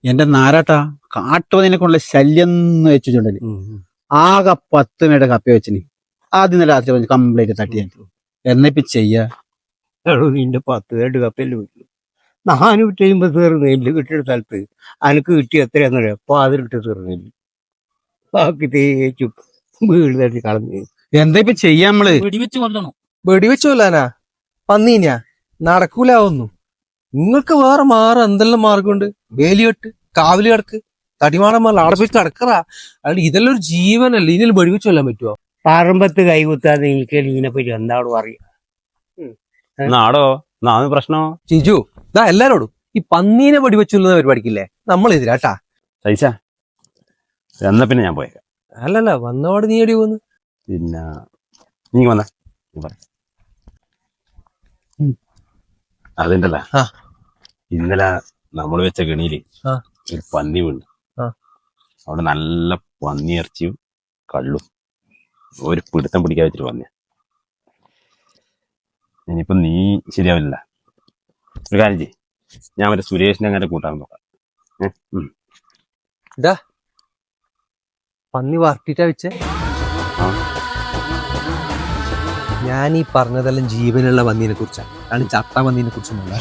എന്റെ നാരാട്ടാ കാട്ടുപതിനെ കൊണ്ടുള്ള ശല്യം എന്ന് വെച്ചിട്ടുണ്ടല്ലേ. ആകെ 10 മേടെ കപ്പ വെച്ചിന്. ആദ്യം രാത്രി കംപ്ലീറ്റ് തട്ടി എന്നിപ്പ ചെയ്യാ. നിന്റെ 10 കപ്പല് വീട്ടിൽ 450 തീർ നെല്ല് കിട്ടിയ സ്ഥലത്ത് അനക്ക് കിട്ടിയ എത്രയാന്നറിയാ? 10 തീർന്നില്ല. ബാക്കി തേച്ചും വീട് തട്ടി കളഞ്ഞു. എന്താ ഇപ്പൊ ചെയ്യാ നമ്മള്? വെടിവെച്ച് കൊല്ലാനാ? പന്നീനാ? നടക്കൂലാവുന്നു. നിങ്ങൾക്ക് വേറെ എന്തെല്ലാം മാർഗമുണ്ട്? വേലികെട്ട്, കാവല് കിടക്ക്, തടിമാടന്മാർ അവിടെ പോയി കിടക്കറാ. അല്ല ഇതെല്ലാം ഒരു ജീവനല്ലേ, ഇതിൽ വെടിവെച്ച് കൊല്ലാൻ പറ്റുമോ? പറമ്പത്ത് കൈകുത്താതെ എനിക്ക് ഇതിനെപ്പറ്റി എന്താണ് പറയാ? നാടോ നാന്ന് പ്രശ്നമോ ചിജു ഇതാ എല്ലാരോടും ഈ പന്നീനെ വെടിവെച്ചുള്ള പരിപാടിക്കില്ലേ നമ്മൾ എതിരാട്ടാ. സൈസ എന്നാ പിന്നെ ഞാൻ പോയേക്കാം. അല്ലല്ല വന്നപാട് നീ എടി പോന്ന്. പിന്നെ നീ വന്ന അതുണ്ടല്ല, ആ. ഇന്നലെ നമ്മൾ വെച്ച ഗണിയില് ആ. ഒരു പന്നി വീണ്. ആ. അവിടെ നല്ല പന്നി ഇറച്ചിയും കള്ളും ഒരു പിടുത്തം പിടിക്കാൻ വെച്ചിട്ട് പന്നിയ. ഇനിയിപ്പൊ നീ ശരിയാവില്ല. ഒരു കാര്യം ചെയ്യ്, ഞാൻ മറ്റേ സുരേഷിനെ അങ്ങനെ കൂട്ടാൻ നോക്കാം. പന്നി വർത്തിട്ടാ വെച്ചേ. ആ. ഞാൻ ഈ പറഞ്ഞതെല്ലാം ജീവനുള്ള പന്നീനെ കുറിച്ചാണ്, ചത്ത പന്നീനെ കുറിച്ചൊന്നുമല്ല.